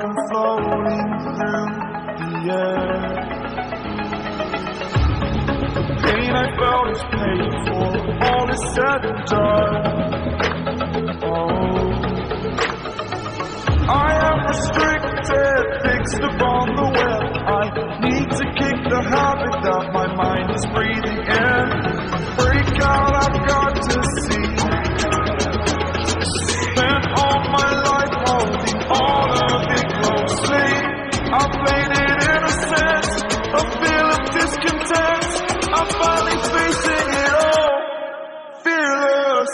like I'm floating through the air. The pain I felt is paid for, all is said and done. Oh, I am restricted, fixed upon the web. I need to kick the habit that my mind is breathing in. Break out, I've got to see. Spent all my life holding all of it closely. I played it innocent, a feel of discontent. I'm finally facing it all, fearless.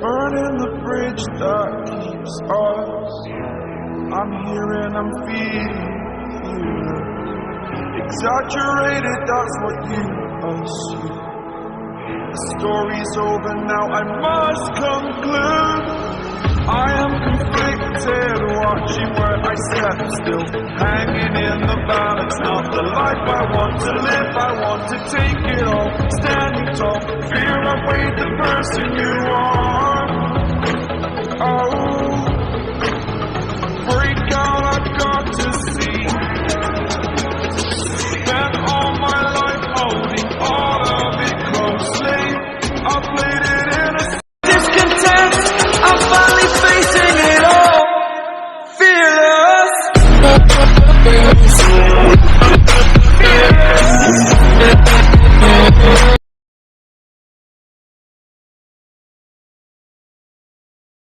Burning the bridge that keeps us. I'm here and I'm feeling exaggerated, that's what you assume. The story's over now, I must conclude. I am conflicted, watching where I step still, hanging in the balance. Not the life I want to live, I want to take it all. Standing tall, fear I weighed the person you are. Oh, break out, I've got to see. Spent all my life holding all of it closely. I played it in a discontent. I'm finally facing it all, fearless.